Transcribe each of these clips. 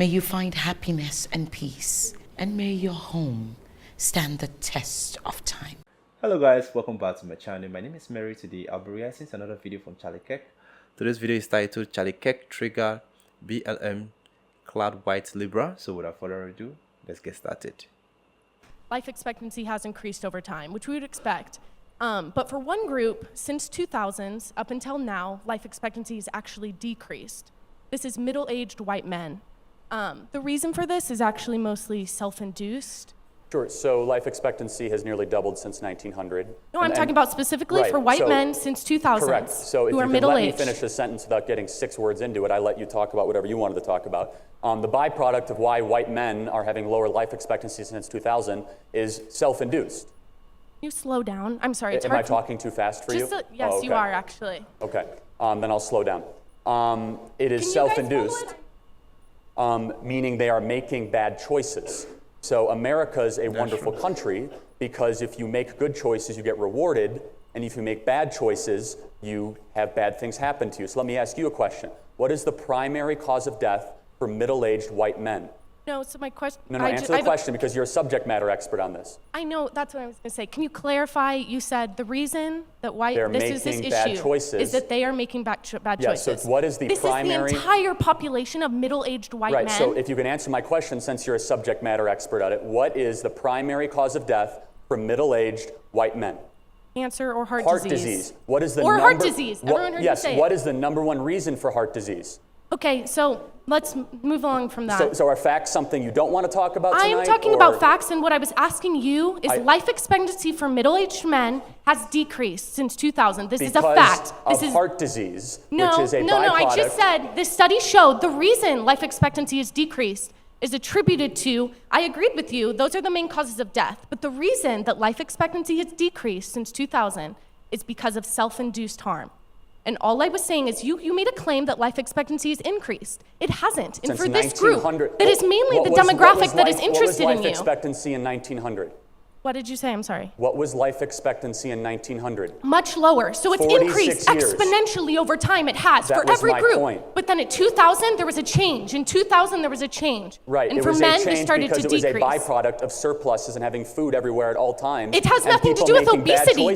May you find happiness and peace, and may your home stand the test of time. Hello guys, welcome back to my channel. My name is Mary. Today I'll be reacting to another video from Charlie Kirk. Today's video is titled Charlie Kirk Trigger BLM Clad White Liberal. So without further ado, let's get started. Life expectancy has increased over time, which we would expect. But for one group, since 2000s up until now, life expectancy has actually decreased. This is middle-aged white men. The reason for this is actually mostly self-induced. Sure, so life expectancy has nearly doubled since 1900. No, I'm talking about specifically for white men since 2000 correct. So if who you are could middle-aged. let me finish the sentence without getting 6 words into it, I let you talk about whatever you wanted to talk about. The byproduct of why white men are having lower life expectancy since 2000 is self-induced. Can you slow down? I'm sorry, it's Am hard I talking too fast for you? Yes, you are actually. Okay, then I'll slow down. It is self-induced, meaning they are making bad choices. So America is a wonderful country because if you make good choices, you get rewarded, and if you make bad choices, you have bad things happen to you. So let me ask you a question. What is the primary cause of death for middle-aged white men? No, so my question... No, answer the question because you're a subject matter expert on this. I know, that's what I was going to say. Can you clarify? You said the reason that this issue is that they are making bad choices. So what is the primary... This is the entire population of middle-aged white men. Right, so if you can answer my question, since you're a subject matter expert on it, what is the primary cause of death for middle-aged white men? Cancer or heart disease. Heart disease. What is the heart disease. Everyone heard you say what is the #1 reason for heart disease? Okay, so let's move along from that. So are facts something you don't want to talk about tonight? I am talking about facts, and what I was asking you is life expectancy for middle-aged men has decreased since 2000. This is a fact. Because of heart disease, which is a byproduct. No, I just said this study showed the reason life expectancy has decreased is attributed to, I agreed with you, those are the main causes of death, but the reason that life expectancy has decreased since 2000 is because of self-induced harm. And all I was saying is you made a claim that life expectancy has increased. It hasn't. And Since for this group, that is mainly the demographic that is interested in you. What was life expectancy in 1900? What did you say? I'm sorry. What was life expectancy in 1900? Much lower. So it's increased exponentially over time. It has for every group. Point. But then at 2000, there was a change. In 2000, there was a change. Right. And for men, they started to decrease. It was a byproduct of surpluses and having food everywhere at all times. It has nothing to do with obesity.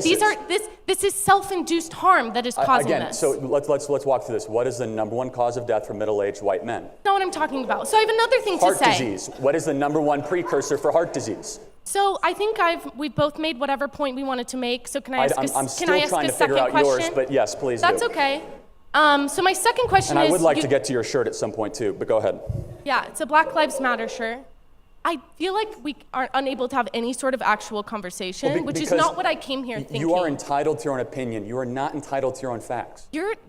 This is self-induced harm that is causing this. So let's walk through this. What is the #1 cause of death for middle-aged white men? That's not what I'm talking about. So I have another thing to say. Heart disease. What is the #1 precursor for heart disease? So I think we've both made whatever point we wanted to make. So can I ask I'm still trying to figure out yours, but yes, please do. That's okay. So my second question is... And I would like to get to your shirt at some point too, but go ahead. Yeah, it's a Black Lives Matter shirt. I feel like we are unable to have any sort of actual conversation, which is not what I came here thinking. You are entitled to your own opinion. You are not entitled to your own facts.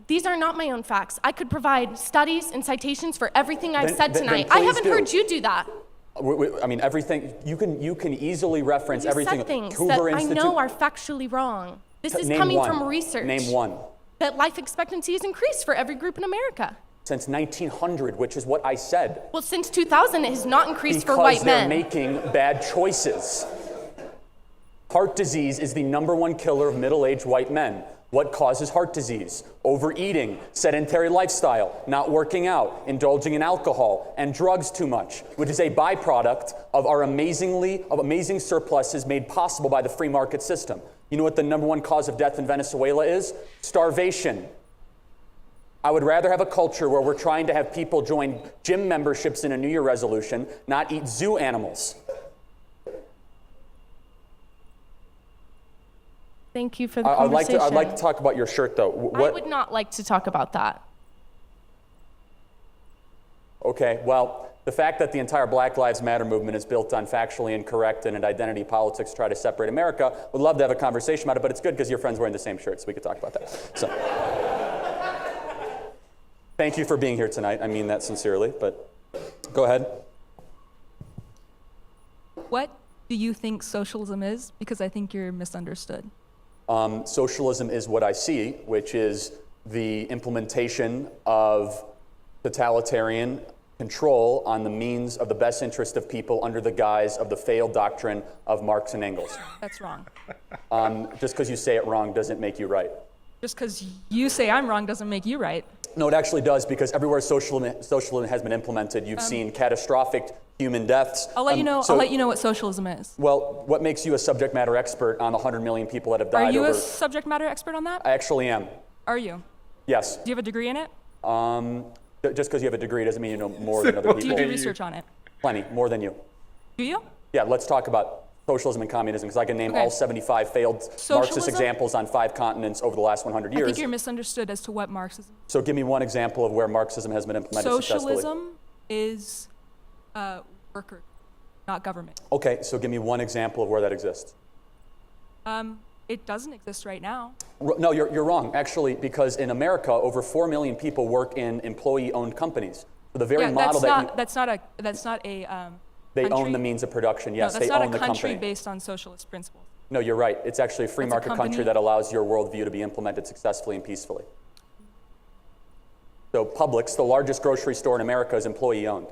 These are not my own facts. I could provide studies and citations for everything I've said tonight. I haven't heard you do that. I mean, everything, you can easily reference everything. You said things that I know are factually wrong. This is coming from research. Name one. That life expectancy has increased for every group in America. Since 1900, which is what I said. Well, since 2000, it has not increased for white men. Because they're making bad choices. Heart disease is the #1 killer of middle-aged white men. What causes heart disease? Overeating, sedentary lifestyle, not working out, indulging in alcohol, and drugs too much, which is a byproduct of our amazing surpluses made possible by the free market system. You know what the #1 cause of death in Venezuela is? Starvation. I would rather have a culture where we're trying to have people join gym memberships in a New Year resolution, not eat zoo animals. Thank you for the conversation. I'd like to talk about your shirt, though. I would not like to talk about that. Okay, well, the fact that the entire Black Lives Matter movement is built on factually incorrect and in identity politics try to separate America, would love to have a conversation about it, but it's good because your friend's wearing the same shirt, so we could talk about that. So, thank you for being here tonight. I mean that sincerely, but go ahead. What do you think socialism is? Because I think you're misunderstood. Socialism is what I see, which is the implementation of totalitarian control on the means of the best interest of people under the guise of the failed doctrine of Marx and Engels. That's wrong. Just because you say it wrong doesn't make you right. Just because you say I'm wrong doesn't make you right. No, it actually does, because everywhere socialism has been implemented, you've seen catastrophic human deaths. I'll let you know. I'll let you know what socialism is. Well, what makes you a subject matter expert on the 100 million people that have died Are you over? a subject matter expert on that? I actually am. Are you? Yes. Do you have a degree in it? Just because you have a degree doesn't mean you know more than other Do you people. do research on it? Plenty, more than you. Do you? Yeah, let's talk about socialism and communism, because I can name Okay. all 75 failed Marxist Socialism? examples on 5 continents over the last 100 I years. think you're misunderstood as to what Marxism. So give me one example of where Marxism has been implemented successfully. Socialism is worker, not government. Okay, so give me one example of where that exists. It doesn't exist right now. No, you're wrong, actually, because in America, over 4 million people work in employee-owned companies. So the very Yeah, model that's not a they country. own the means of production. Yes, no, they that's own the not a country company. based on socialist principles. No, you're right. It's actually a free That's a market country company. that allows your worldview to be implemented successfully and peacefully. So Publix, the largest grocery store in America, is employee-owned.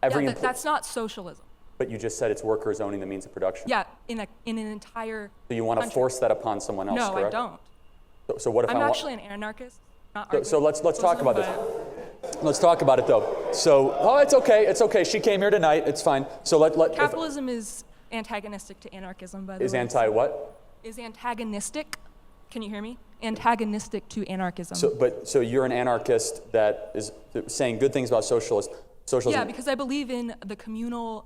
That's not socialism. But you just said it's workers owning the means of production. Yeah, in an entire. So you want to country. force that upon someone else, No, correct? I don't. So what if I'm I want? actually an anarchist. Not So arguing let's talk about socialism, this. Let's talk about it, though. So, it's okay. It's okay. She came here tonight. It's fine. So but Capitalism is antagonistic to anarchism, by the way. is anti what? Is antagonistic. Can you hear me? Antagonistic to anarchism. So you're an anarchist that is saying good things about socialism. Yeah, because I believe in the communal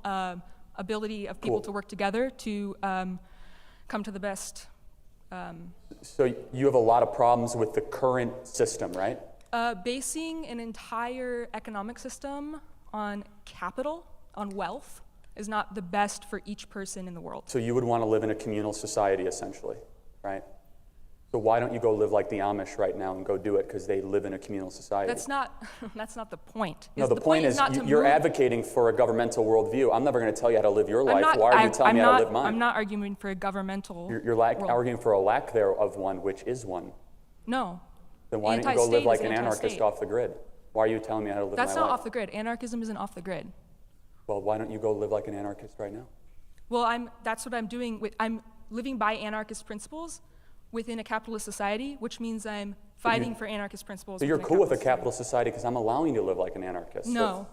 ability of people to work together to come to the best. So you have a lot of problems with the current system, right? Basing an entire economic system on capital, on wealth, is not the best for each person in the world. So you would want to live in a communal society, essentially, right? So why don't you go live like the Amish right now and go do it, because they live in a communal society? That's not the point. No, the point is not to you're move. advocating for a governmental worldview. I'm never going to tell you how to live your life. Why are you telling me how to live mine? I'm not arguing for a governmental You're world. arguing for a lack there of one, which is one. No. Then why don't you go live like an anarchist off the grid? Why are you telling me how to live my life? That's not off the grid. Anarchism isn't off the grid. Well, why don't you go live like an anarchist right now? Well, that's what I'm doing. I'm living by anarchist principles within a capitalist society, which means I'm fighting for anarchist principles. So you're within cool with a society. capitalist society because I'm allowing you to live like an anarchist. No.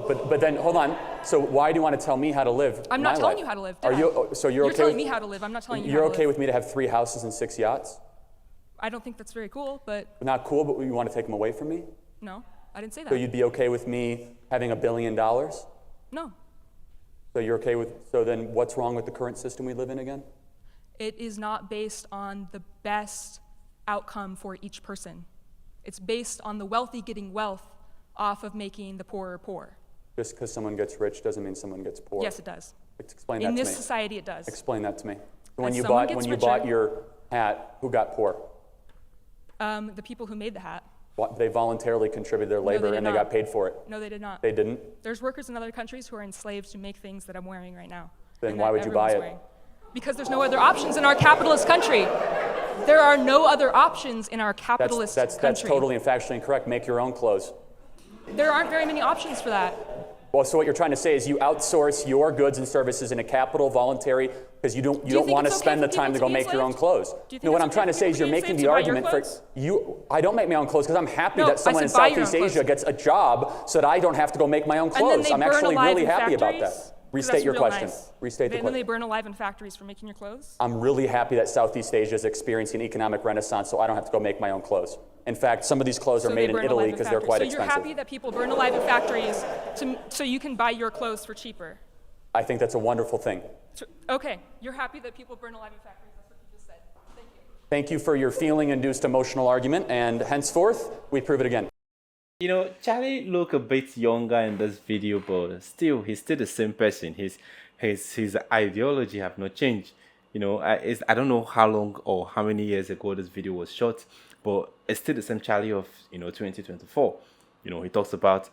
But then, hold on. So why do you want to tell me how to live I'm my not telling life? you how to live. Are Dad. you? So you're okay telling with, me how to live. I'm not telling you You're how to okay live. with me to have 3 houses and 6 yachts? I don't think that's very cool, but Not cool, but you want to take them away from me? no, I didn't say that. So you'd be okay with me having $1 billion? So No. you're okay with? So then, what's wrong with the current system we live in again? It is not based on the best outcome for each person. It's based on the wealthy getting wealth off of making the poorer poor. Just because someone gets rich doesn't mean someone gets poor. Yes, it does. Explain that In to this me. society, it does. Explain that to me. When As you someone bought gets bought richer- your hat, who got poor? The people who made the hat. They voluntarily contributed their they labor did and they not. got paid for it. No, they did not. They didn't? There's workers in other countries who are enslaved to make things that I'm wearing right now. Then and why that would you buy everyone's it? wearing. Because there's no other options in our capitalist country. There are no other options in our capitalist That's country. totally and factually incorrect. Make your own clothes. There aren't very many options for that. Well, so what you're trying to say is you outsource your goods and services in a capital voluntary because you don't think want to it's okay spend the for time to people go to be make your own enslaved? clothes. Do you think No, what it's I'm trying okay to for say people is to you're be making enslaved the to buy your argument for clothes? you. I don't make my own clothes because I'm happy No, that someone I in said buy your Southeast own Asia clothes. gets a job so that I don't have to go make my own And then clothes. they I'm burn actually alive really in happy about factories? that. 'Cause Restate that's your real question. nice. Restate the And then they question. burn alive in factories for making your clothes? I'm really happy that Southeast Asia is experiencing an economic renaissance so I don't have to go make my own clothes. In fact, some of these clothes are So made they in burn Italy alive in because they're factories. quite So expensive. you're happy that people burn alive in factories so you can buy your clothes for cheaper? I think that's a wonderful thing. Okay, you're happy that people burn alive in factories. That's what you just said. Thank you. Thank you for your feeling-induced emotional argument, and henceforth, we prove it again. You know, Charlie look a bit younger in this video, but still, he's still the same person. His ideology have not changed. You know, I don't know how long or how many years ago this video was shot, but it's still the same Charlie of 2024. You know, he talks about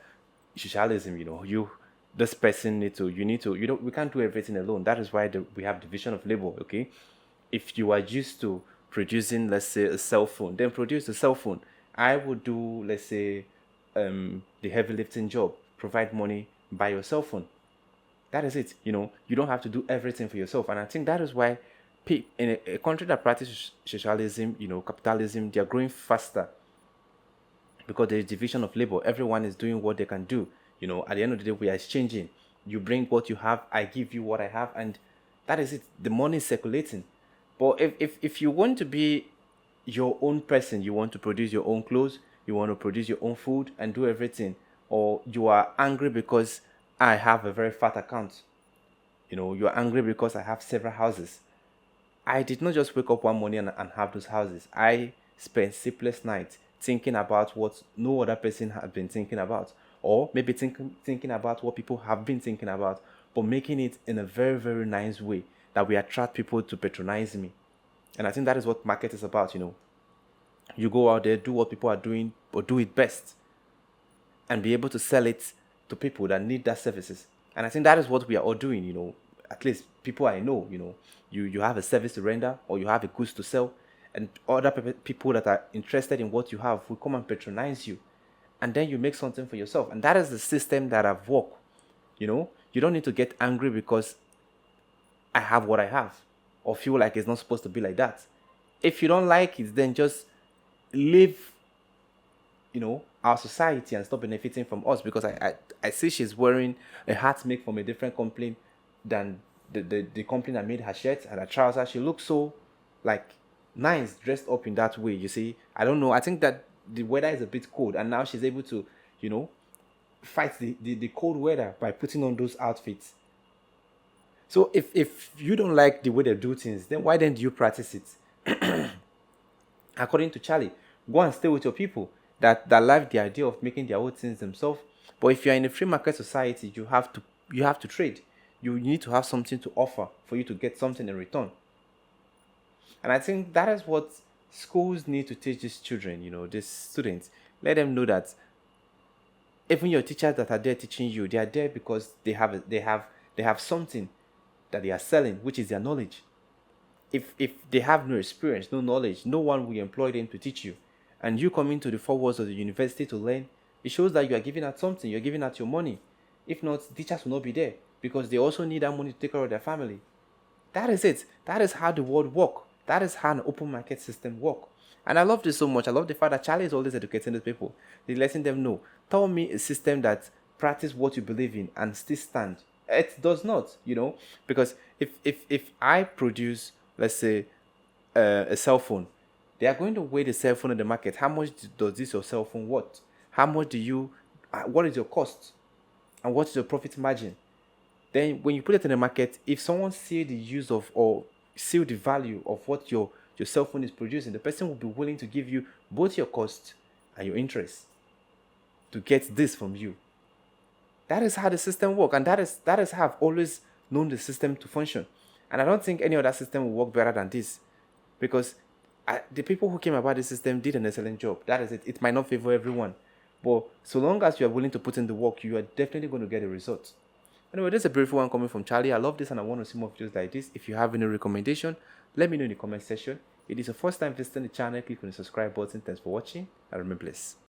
socialism. You know, this person we can't do everything alone. That is why we have division of labor. Okay, if you are used to producing, let's say, a cell phone, then produce a cell phone. I would do, let's say, the heavy lifting job, provide money, buy your cell phone. That is it. You know, you don't have to do everything for yourself. And I think that is why in a country that practices socialism, capitalism, they are growing faster because there is division of labor. Everyone is doing what they can do. At the end of the day, we are exchanging. You bring what you have, I give you what I have, and that is it. The money is circulating. But if you want to be your own person, you want to produce your own clothes, you want to produce your own food and do everything, or you are angry because I have a very fat account, you are angry because I have several houses. I did not just wake up one morning and have those houses. I spent sleepless nights thinking about what no other person had been thinking about, or maybe thinking about what people have been thinking about, but making it in a very, very nice way that we attract people to patronize me. And I think that is what market is about. You go out there, do what people are doing, but do it best, and be able to sell it to people that need that services. And I think that is what we are all doing. At least people I know, you have a service to render, or you have a goods to sell, and other people that are interested in what you have will come and patronize you, and then you make something for yourself. And that is the system that I've worked. You don't need to get angry because I have what I have, or feel like it's not supposed to be like that. If you don't like it, then just leave our society and stop benefiting from us, because I see she's wearing a hat made from a different company than the company that made her shirt and her trousers. She looks so nice dressed up in that way. You see, I don't know, I think that the weather is a bit cold, and now she's able to fight the cold weather by putting on those outfits. So if you don't like the way they do things, then why then do you practice it? According to Charlie, go and stay with your people that like the idea of making their own things themselves. But if you're in a free market society, you have to trade. You need to have something to offer for you to get something in return. And I think that is what schools need to teach these children, these students. Let them know that even your teachers that are there teaching you, they are there because they have something that they are selling, which is their knowledge. If they have no experience, no knowledge, no one will employ them to teach you. And you come into the four walls of the university to learn, it shows that you are giving out something, you're giving out your money. If not, teachers will not be there, because they also need that money to take care of their family. That is it. That is how the world works. That is how an open market system works. And I love this so much. I love the fact that Charlie is always educating these people. He's letting them know. Tell me a system that practice what you believe in and still stand. It does not, because if I produce, let's say, a cell phone, they are going to weigh the cell phone in the market. How much does this your cell phone worth? How much what is your cost? And what is your profit margin? Then when you put it in the market, if someone see the use of or see the value of what your cell phone is producing, the person will be willing to give you both your cost and your interest to get this from you. That is how the system works, and that is how I've always known the system to function. And I don't think any other system will work better than this, because the people who came about the system did an excellent job. That is it. It might not favor everyone, but so long as you are willing to put in the work, you are definitely going to get a result. Anyway, this is a beautiful one coming from Charlie. I love this, and I want to see more videos like this. If you have any recommendation, let me know in the comment section. If it is your first time visiting the channel, click on the subscribe button. Thanks for watching, and remain blessed.